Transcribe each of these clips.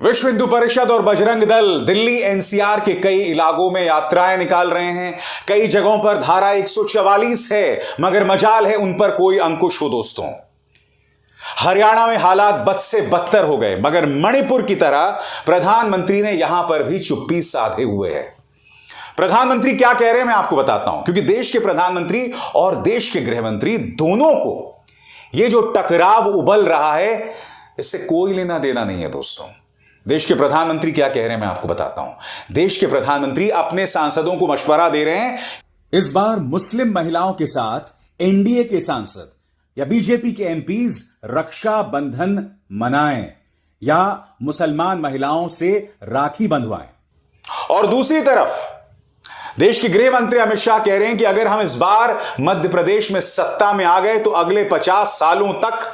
विश्व हिंदू परिषद और बजरंग दल दिल्ली एनसीआर के कई इलाकों में यात्राएं निकाल रहे हैं। कई जगहों पर धारा 144 है, मगर मजाल है उन पर कोई अंकुश हो दोस्तों। हरियाणा में हालात बद से बदतर हो गए, मगर मणिपुर की तरह प्रधानमंत्री ने यहां पर भी चुप्पी साधे हुए है। प्रधानमंत्री क्या कह रहे हैं मैं आपको बताता हूं, क्योंकि देश के प्रधानमंत्री और देश के गृहमंत्री दोनों को यह जो टकराव उबल रहा है, इससे कोई लेना देना नहीं है दोस्तों। देश के प्रधानमंत्री क्या कह रहे हैं मैं आपको बताता हूं। देश के प्रधानमंत्री अपने सांसदों को मशवरा दे रहे हैं, इस बार मुस्लिम महिलाओं के साथ एनडीए के सांसद या बीजेपी के एमपीज रक्षा बंधन मनाएं या मुसलमान महिलाओं से राखी बंधवाएं। और दूसरी तरफ देश के गृह मंत्री अमित शाह कह रहे हैं कि अगर हम इस बार मध्य प्रदेश में सत्ता में आ गए तो अगले 50 सालों तक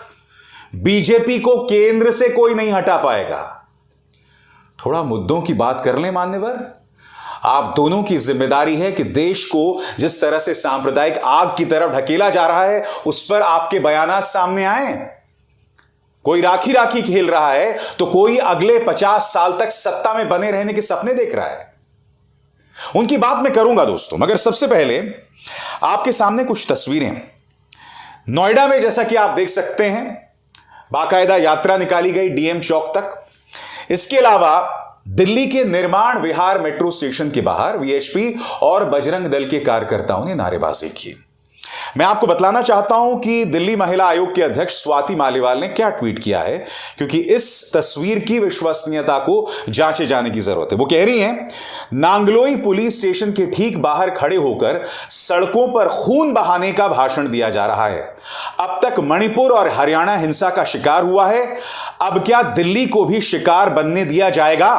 बीजेपी को केंद्र से कोई नहीं हटा पाएगा। थोड़ा मुद्दों की बात कर लें मान्यवर। आप दोनों की जिम्मेदारी है कि देश को जिस तरह से सांप्रदायिक आग की तरफ ढकेला जा रहा है, उस पर आपके बयानात सामने आए। कोई राखी राखी खेल रहा है तो कोई अगले 50 साल तक सत्ता में बने रहने के सपने देख रहा है। उनकी बात मैं करूंगा दोस्तों, मगर सबसे पहले आपके सामने कुछ तस्वीरें। नोएडा में जैसा कि आप देख सकते हैं, बाकायदा यात्रा निकाली गई डीएम चौक तक। इसके अलावा दिल्ली के निर्माण विहार मेट्रो स्टेशन के बाहर वीएचपी और बजरंग दल के कार्यकर्ताओं ने नारेबाजी की। मैं आपको बतलाना चाहता हूं कि दिल्ली महिला आयोग के अध्यक्ष स्वाति मालीवाल ने क्या ट्वीट किया है, क्योंकि इस तस्वीर की विश्वसनीयता को जांचे जाने की जरूरत है। वो कह रही हैं, नांगलोई पुलिस स्टेशन के ठीक बाहर खड़े होकर सड़कों पर खून बहाने का भाषण दिया जा रहा है। अब तक मणिपुर और हरियाणा हिंसा का शिकार हुआ है, अब क्या दिल्ली को भी शिकार बनने दिया जाएगा?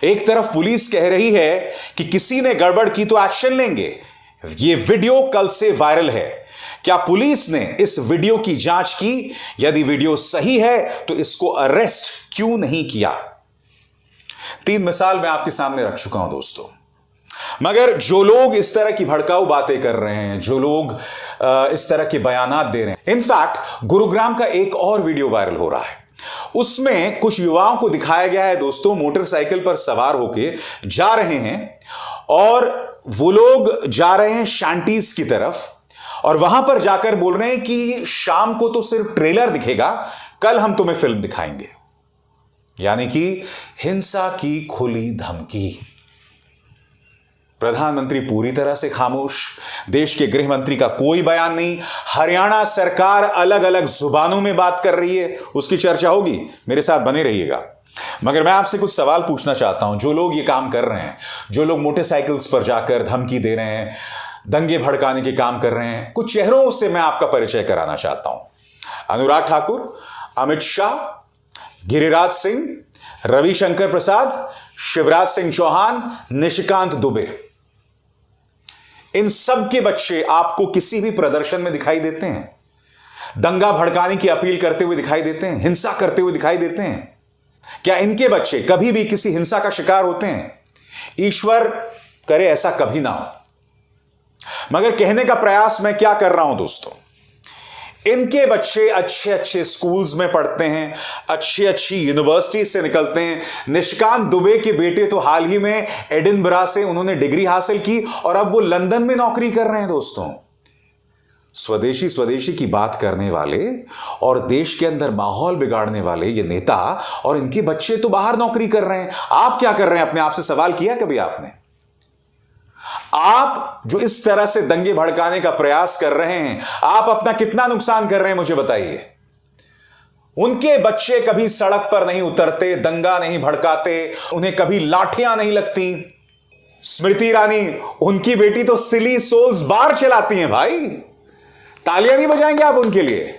एक तरफ पुलिस कह रही है कि किसी ने गड़बड़ की तो एक्शन लेंगे। यह वीडियो कल से वायरल है। क्या पुलिस ने इस वीडियो की जांच की? यदि वीडियो सही है तो इसको अरेस्ट क्यों नहीं किया? 3 मिसाल मैं आपके सामने रख चुका हूं दोस्तों। मगर जो लोग इस तरह की भड़काऊ बातें कर रहे हैं, जो लोग इस तरह के बयानात दे रहे हैं, इनफैक्ट गुरुग्राम का एक और वीडियो वायरल हो रहा है। उसमें कुछ युवाओं को दिखाया गया है दोस्तों, मोटरसाइकिल पर सवार होकर जा रहे हैं और वो लोग जा रहे हैं शांटीज की तरफ और वहां पर जाकर बोल रहे हैं कि शाम को तो सिर्फ ट्रेलर दिखेगा, कल हम तुम्हें फिल्म दिखाएंगे। यानी कि हिंसा की खुली धमकी। प्रधानमंत्री पूरी तरह से खामोश, देश के गृह मंत्री का कोई बयान नहीं। हरियाणा सरकार अलग अलग जुबानों में बात कर रही है, उसकी चर्चा होगी, मेरे साथ बने रहिएगा। मगर मैं आपसे कुछ सवाल पूछना चाहता हूं। जो लोग ये काम कर रहे हैं, जो लोग मोटरसाइकिल्स पर जाकर धमकी दे रहे हैं, दंगे भड़काने के काम कर रहे हैं, कुछ चेहरों से मैं आपका परिचय कराना चाहता हूं। अनुराग ठाकुर, अमित शाह, गिरिराज सिंह, रविशंकर प्रसाद, शिवराज सिंह चौहान, निशिकांत दुबे। इन सब के बच्चे आपको किसी भी प्रदर्शन में दिखाई देते हैं? दंगा भड़काने की अपील करते हुए दिखाई देते हैं? हिंसा करते हुए दिखाई देते हैं? क्या इनके बच्चे कभी भी किसी हिंसा का शिकार होते हैं? ईश्वर करे ऐसा कभी ना हो। मगर कहने का प्रयास मैं क्या कर रहा हूं दोस्तों, इनके बच्चे अच्छे अच्छे स्कूल्स में पढ़ते हैं, अच्छी अच्छी यूनिवर्सिटी से निकलते हैं। निशिकांत दुबे के बेटे तो हाल ही में एडिनबरा से उन्होंने डिग्री हासिल की और अब वो लंदन में नौकरी कर रहे हैं दोस्तों। स्वदेशी स्वदेशी की बात करने वाले और देश के अंदर माहौल बिगाड़ने वाले ये नेता और इनके बच्चे तो बाहर नौकरी कर रहे हैं। आप क्या कर रहे हैं? अपने आप से सवाल किया कभी आपने? आप जो इस तरह से दंगे भड़काने का प्रयास कर रहे हैं, आप अपना कितना नुकसान कर रहे हैं मुझे बताइए। उनके बच्चे कभी सड़क पर नहीं उतरते, दंगा नहीं भड़काते, उन्हें कभी लाठियां नहीं लगती। स्मृति ईरानी, उनकी बेटी तो सिली सोल्स बार चलाती हैं भाई। तालियां नहीं बजाएंगे आप उनके लिए?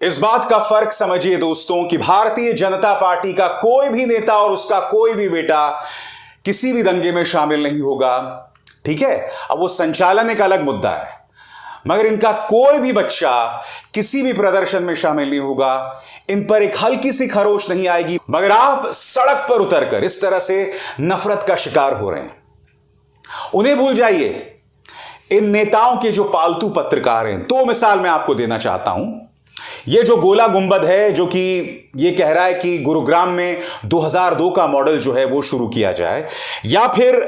इस बात का फर्क समझिए दोस्तों कि भारतीय जनता पार्टी का कोई भी नेता और उसका कोई भी बेटा किसी भी दंगे में शामिल नहीं होगा, ठीक है? अब वो संचालन एक अलग मुद्दा है, मगर इनका कोई भी बच्चा किसी भी प्रदर्शन में शामिल नहीं होगा। इन पर एक हल्की सी खरोच नहीं आएगी। मगर आप सड़क पर उतरकर इस तरह से नफरत का शिकार हो रहे हैं, उन्हें भूल जाइए। इन नेताओं के जो पालतू पत्रकार हैं, 2 मिसाल मैं आपको देना चाहता हूं। ये जो गोला गुंबद है, जो कि ये कह रहा है कि गुरुग्राम में 2002 का मॉडल जो है वो शुरू किया जाए, या फिर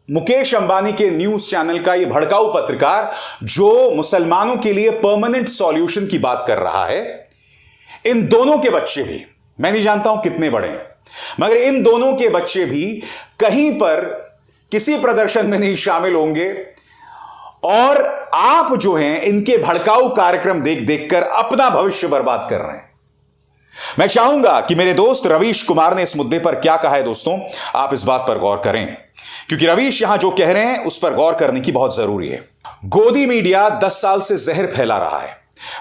मुकेश अंबानी के न्यूज चैनल का ये भड़काऊ पत्रकार जो मुसलमानों के लिए परमानेंट सॉल्यूशन की बात कर रहा है, इन दोनों के बच्चे भी, मैं नहीं जानता हूं कितने बड़े हैं, मगर इन दोनों के बच्चे भी कहीं पर किसी प्रदर्शन में नहीं शामिल होंगे, और आप जो हैं इनके भड़काऊ कार्यक्रम देख देखकर अपना भविष्य बर्बाद कर रहे हैं। मैं चाहूंगा कि मेरे दोस्त रवीश कुमार ने इस मुद्दे पर क्या कहा है। दोस्तों, आप इस बात पर गौर करें, क्योंकि रवीश यहां जो कह रहे हैं उस पर गौर करने की बहुत जरूरी है। गोदी मीडिया 10 साल से जहर फैला रहा है।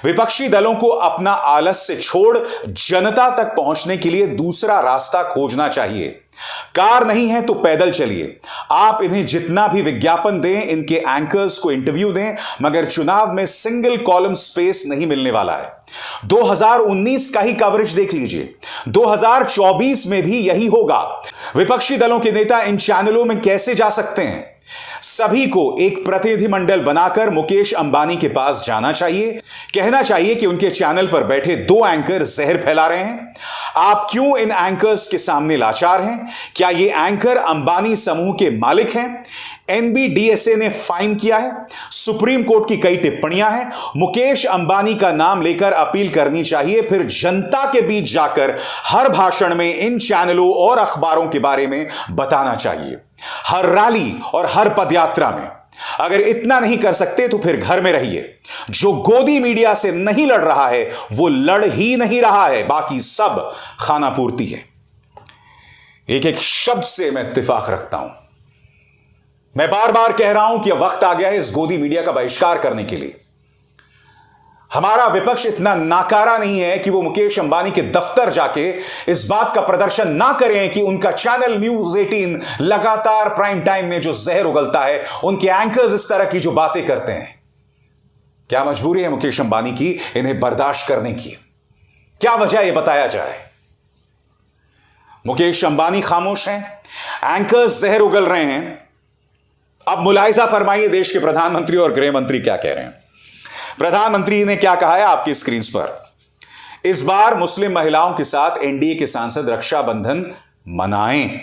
विपक्षी दलों को अपना आलस्य छोड़ जनता तक पहुंचने के लिए दूसरा रास्ता खोजना चाहिए। कार नहीं है तो पैदल चलिए। आप इन्हें जितना भी विज्ञापन दें, इनके एंकर्स को इंटरव्यू दें, मगर चुनाव में सिंगल कॉलम स्पेस नहीं मिलने वाला है। 2019 का ही कवरेज देख लीजिए, 2024 में भी यही होगा। विपक्षी दलों के नेता इन चैनलों में कैसे जा सकते हैं? सभी को एक प्रतिनिधिमंडल बनाकर मुकेश अंबानी के पास जाना चाहिए, कहना चाहिए कि उनके चैनल पर बैठे 2 एंकर जहर फैला रहे हैं। आप क्यों इन एंकर्स के सामने लाचार हैं? क्या ये एंकर अंबानी समूह के मालिक हैं? एनबीडीएसए ने फाइन किया है, सुप्रीम कोर्ट की कई टिप्पणियां हैं। मुकेश अंबानी का नाम लेकर अपील करनी चाहिए, फिर जनता के बीच जाकर हर भाषण में इन चैनलों और अखबारों के बारे में बताना चाहिए, हर रैली और हर पदयात्रा में। अगर इतना नहीं कर सकते तो फिर घर में रहिए। जो गोदी मीडिया से नहीं लड़ रहा है वो लड़ ही नहीं रहा है, बाकी सब खानापूर्ति है। एक एक शब्द से मैं इत्तेफाक रखता हूं। मैं बार बार कह रहा हूं कि अब वक्त आ गया है इस गोदी मीडिया का बहिष्कार करने के लिए। हमारा विपक्ष इतना नाकारा नहीं है कि वो मुकेश अंबानी के दफ्तर जाके इस बात का प्रदर्शन ना करें कि उनका चैनल न्यूज 18 लगातार प्राइम टाइम में जो जहर उगलता है, उनके एंकर्स इस तरह की जो बातें करते हैं। क्या मजबूरी है मुकेश अंबानी की इन्हें बर्दाश्त करने की? क्या वजह यह बताया जाए। मुकेश अंबानी खामोश हैं, एंकर्स जहर उगल रहे हैं। अब मुलाहिजा फरमाइए देश के प्रधानमंत्री और गृह मंत्री क्या कह रहे हैं। प्रधानमंत्री ने क्या कहा है आपकी स्क्रीन पर। इस बार मुस्लिम महिलाओं के साथ एनडीए के सांसद रक्षाबंधन मनाएं।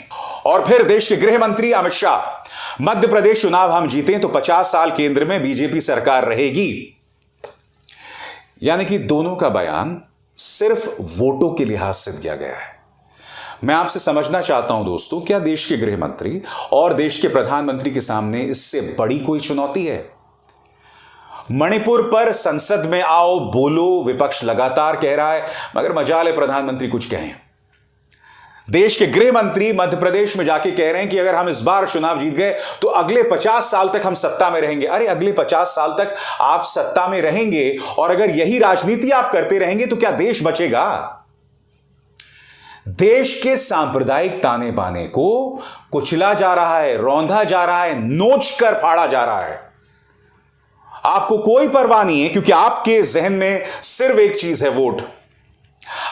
और फिर देश के गृह मंत्री अमित शाह, मध्य प्रदेश चुनाव हम जीतें तो 50 साल केंद्र में बीजेपी सरकार रहेगी। यानी कि दोनों का बयान सिर्फ वोटों के लिहाज से दिया गया है। मैं आपसे समझना चाहता हूं दोस्तों, क्या देश के गृह मंत्री और देश के प्रधानमंत्री के सामने इससे बड़ी कोई चुनौती है? मणिपुर पर संसद में आओ बोलो, विपक्ष लगातार कह रहा है, मगर मजाल है प्रधानमंत्री कुछ कहें। देश के गृह मंत्री मध्य प्रदेश में जाके कह रहे हैं कि अगर हम इस बार चुनाव जीत गए तो अगले 50 साल तक हम सत्ता में रहेंगे। अरे अगले 50 साल तक आप सत्ता में रहेंगे और अगर यही राजनीति आप करते रहेंगे तो क्या देश बचेगा? देश के सांप्रदायिक ताने बाने को कुचला जा रहा है, रौंदा जा रहा है, नोच कर फाड़ा जा रहा है। आपको कोई परवाह नहीं है, क्योंकि आपके जहन में सिर्फ एक चीज है, वोट।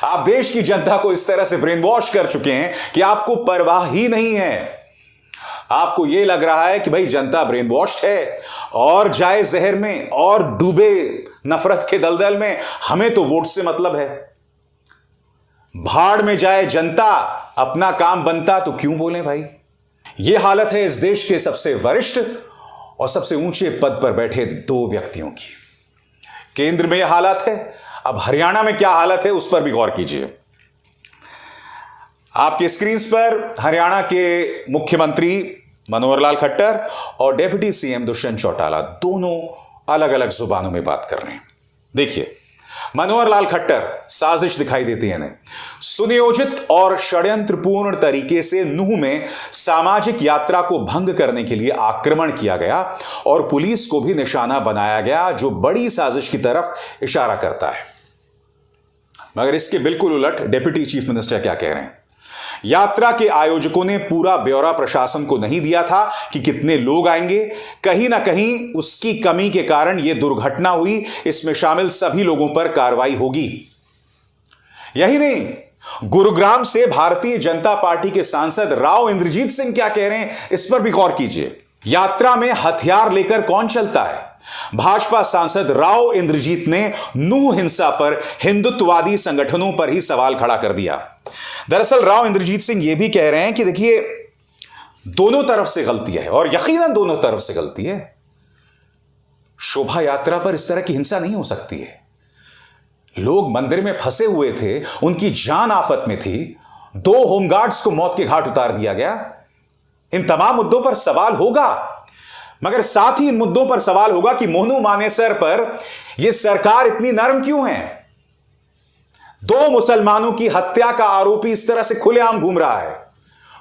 आप देश की जनता को इस तरह से ब्रेन वॉश कर चुके हैं कि आपको परवाह ही नहीं है। आपको यह लग रहा है कि भाई जनता ब्रेन वॉश्ड है और जाए जहर में और डूबे नफरत के दलदल में, हमें तो वोट से मतलब है। भाड़ में जाए जनता, अपना काम बनता तो क्यों बोलें भाई। यह हालत है इस देश के सबसे वरिष्ठ और सबसे ऊंचे पद पर बैठे 2 व्यक्तियों की। केंद्र में यह हालत है, अब हरियाणा में क्या हालत है उस पर भी गौर कीजिए। आपके स्क्रीन पर हरियाणा के मुख्यमंत्री मनोहर लाल खट्टर और डेप्यूटी सीएम दुष्यंत चौटाला दोनों अलग अलग जुबानों में बात कर रहे हैं। देखिए, मनोहर लाल खट्टर, साजिश दिखाई देती है इन्हें। सुनियोजित और षड्यंत्रपूर्ण तरीके से नूह में सामाजिक यात्रा को भंग करने के लिए आक्रमण किया गया और पुलिस को भी निशाना बनाया गया, जो बड़ी साजिश की तरफ इशारा करता है। मगर इसके बिल्कुल उलट डिप्टी चीफ मिनिस्टर क्या कह रहे हैं। यात्रा के आयोजकों ने पूरा ब्यौरा प्रशासन को नहीं दिया था कि कितने लोग आएंगे। कहीं ना कहीं उसकी कमी के कारण यह दुर्घटना हुई। इसमें शामिल सभी लोगों पर कार्रवाई होगी। यही नहीं, गुरुग्राम से भारतीय जनता पार्टी के सांसद राव इंद्रजीत सिंह क्या कह रहे हैं, इस पर भी गौर कीजिए। यात्रा में हथियार लेकर कौन चलता है? भाजपा सांसद राव इंद्रजीत ने नूह हिंसा पर हिंदुत्ववादी संगठनों पर ही सवाल खड़ा कर दिया। दरअसल राव इंद्रजीत सिंह यह भी कह रहे हैं कि देखिए, दोनों तरफ से गलती है और यकीनन दोनों तरफ से गलती है। शोभा यात्रा पर इस तरह की हिंसा नहीं हो सकती है। लोग मंदिर में फंसे हुए थे, उनकी जान आफत में थी, 2 होमगार्ड्स को मौत के घाट उतार दिया गया। इन तमाम मुद्दों पर सवाल होगा, मगर साथ ही इन मुद्दों पर सवाल होगा कि मोनू मानेसर पर यह सरकार इतनी नरम क्यों है। 2 मुसलमानों की हत्या का आरोपी इस तरह से खुलेआम घूम रहा है,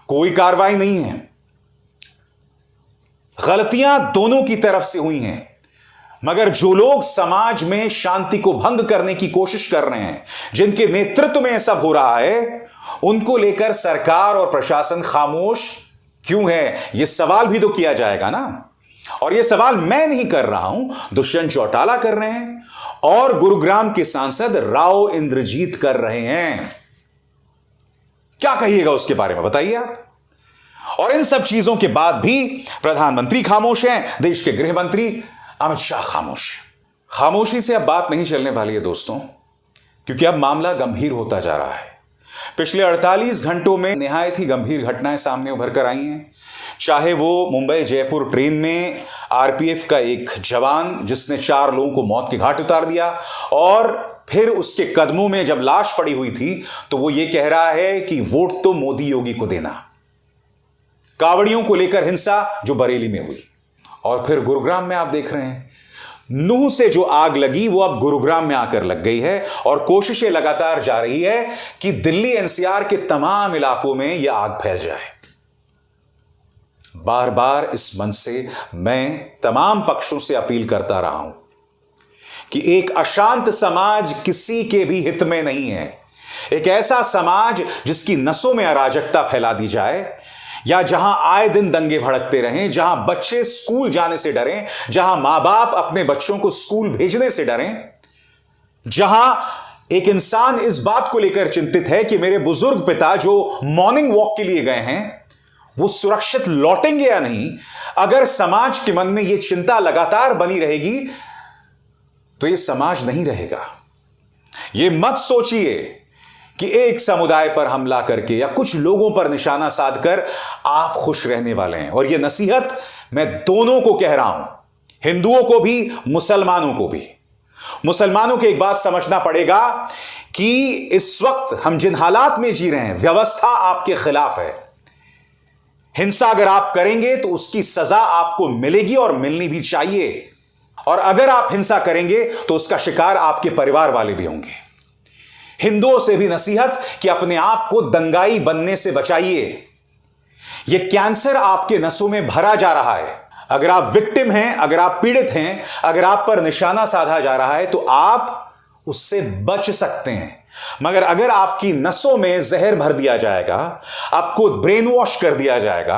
कोई कार्रवाई नहीं है। गलतियां दोनों की तरफ से हुई हैं, मगर जो लोग समाज में शांति को भंग करने की कोशिश कर रहे हैं, जिनके नेतृत्व में यह सब हो रहा है, उनको लेकर सरकार और प्रशासन खामोश क्यों है, यह सवाल भी तो किया जाएगा ना। और यह सवाल मैं नहीं कर रहा हूं, दुष्यंत चौटाला कर रहे हैं और गुरुग्राम के सांसद राव इंद्रजीत कर रहे हैं। क्या कहिएगा उसके बारे में बताइए आप। और इन सब चीजों के बाद भी प्रधानमंत्री खामोश हैं, देश के गृह मंत्री अमित शाह खामोश हैं। खामोशी से अब बात नहीं चलने वाली है दोस्तों, क्योंकि अब मामला गंभीर होता जा रहा है। पिछले 48 घंटों में निहायत ही गंभीर घटनाएं सामने उभर कर आई हैं। चाहे वो मुंबई जयपुर ट्रेन में आरपीएफ का एक जवान जिसने 4 लोगों को मौत के घाट उतार दिया, और फिर उसके कदमों में जब लाश पड़ी हुई थी तो वो ये कह रहा है कि वोट तो मोदी योगी को देना। कावड़ियों को लेकर हिंसा जो बरेली में हुई, और फिर गुरुग्राम में आप देख रहे हैं नूह से जो आग लगी वो अब गुरुग्राम में आकर लग गई है, और कोशिशें लगातार जा रही है कि दिल्ली एनसीआर के तमाम इलाकों में यह आग फैल जाए। बार बार इस मंच से मैं तमाम पक्षों से अपील करता रहा हूं कि एक अशांत समाज किसी के भी हित में नहीं है। एक ऐसा समाज जिसकी नसों में अराजकता फैला दी जाए, या जहां आए दिन दंगे भड़कते रहें, जहां बच्चे स्कूल जाने से डरें, जहां मां बाप अपने बच्चों को स्कूल भेजने से डरें, जहां एक इंसान इस बात को लेकर चिंतित है कि मेरे बुजुर्ग पिता जो मॉर्निंग वॉक के लिए गए हैं वो सुरक्षित लौटेंगे या नहीं। अगर समाज के मन में यह चिंता लगातार बनी रहेगी तो यह समाज नहीं रहेगा। यह मत सोचिए कि एक समुदाय पर हमला करके या कुछ लोगों पर निशाना साधकर आप खुश रहने वाले हैं। और यह नसीहत मैं दोनों को कह रहा हूं, हिंदुओं को भी, मुसलमानों को भी। मुसलमानों को एक बात समझना पड़ेगा कि इस वक्त हम जिन हालात में जी रहे हैं, व्यवस्था आपके खिलाफ है। हिंसा अगर आप करेंगे तो उसकी सजा आपको मिलेगी और मिलनी भी चाहिए, और अगर आप हिंसा करेंगे तो उसका शिकार आपके परिवार वाले भी होंगे। हिंदुओं से भी नसीहत कि अपने आप को दंगाई बनने से बचाइए। यह कैंसर आपके नसों में भरा जा रहा है। अगर आप विक्टिम हैं, अगर आप पीड़ित हैं, अगर आप पर निशाना साधा जा रहा है तो आप उससे बच सकते हैं। मगर अगर आपकी नसों में जहर भर दिया जाएगा, आपको ब्रेन वॉश कर दिया जाएगा,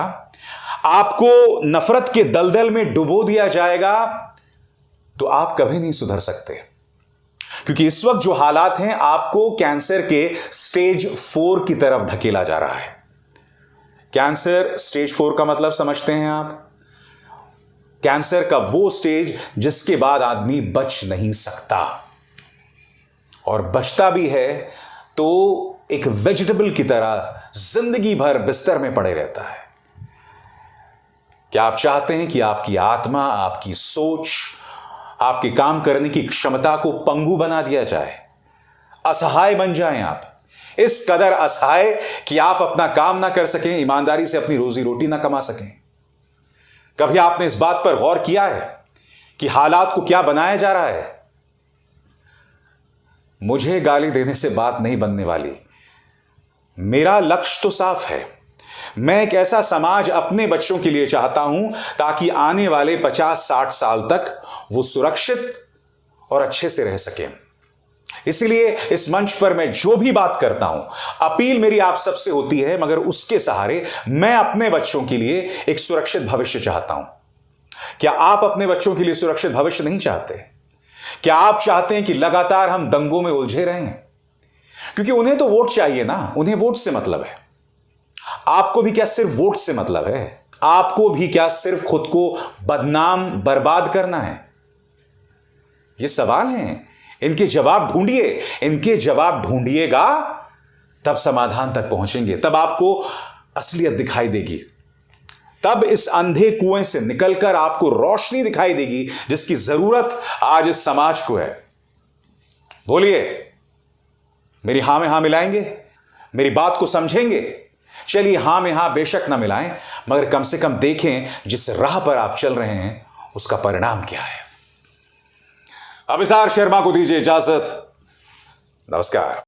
आपको नफरत के दलदल में डुबो दिया जाएगा, तो आप कभी नहीं सुधर सकते। क्योंकि इस वक्त जो हालात हैं, आपको कैंसर के स्टेज 4 की तरफ धकेला जा रहा है। कैंसर स्टेज 4 का मतलब समझते हैं आप? कैंसर का वो स्टेज जिसके बाद आदमी बच नहीं सकता, और बचता भी है तो एक वेजिटेबल की तरह जिंदगी भर बिस्तर में पड़े रहता है। क्या आप चाहते हैं कि आपकी आत्मा, आपकी सोच, आपके काम करने की क्षमता को पंगु बना दिया जाए, असहाय बन जाएं आप? इस कदर असहाय कि आप अपना काम ना कर सकें, ईमानदारी से अपनी रोजी रोटी ना कमा सकें? कभी आपने इस बात पर गौर किया है कि हालात को क्या बनाया जा रहा है? मुझे गाली देने से बात नहीं बनने वाली। मेरा लक्ष्य तो साफ है। मैं एक ऐसा समाज अपने बच्चों के लिए चाहता हूं ताकि आने वाले 50-60 साल तक वो सुरक्षित और अच्छे से रह सके। इसलिए इस मंच पर मैं जो भी बात करता हूं, अपील मेरी आप सबसे होती है, मगर उसके सहारे मैं अपने बच्चों के लिए एक सुरक्षित भविष्य चाहता हूं। क्या आप अपने बच्चों के लिए सुरक्षित भविष्य नहीं चाहते? क्या आप चाहते हैं कि लगातार हम दंगों में उलझे रहें? क्योंकि उन्हें तो वोट चाहिए ना, उन्हें वोट से मतलब है। आपको भी क्या सिर्फ वोट से मतलब है? आपको भी क्या सिर्फ खुद को बदनाम, बर्बाद करना है? ये सवाल हैं, इनके जवाब ढूंढिए। इनके जवाब ढूंढिएगा तब समाधान तक पहुंचेंगे, तब आपको असलियत दिखाई देगी, तब इस अंधे कुएं से निकलकर आपको रोशनी दिखाई देगी जिसकी जरूरत आज इस समाज को है। बोलिए, मेरी हां में हां मिलाएंगे? मेरी बात को समझेंगे? चलिए, हां में हां बेशक ना मिलाएं, मगर कम से कम देखें जिस राह पर आप चल रहे हैं उसका परिणाम क्या है। अभिसार शर्मा को दीजिए इजाजत। नमस्कार।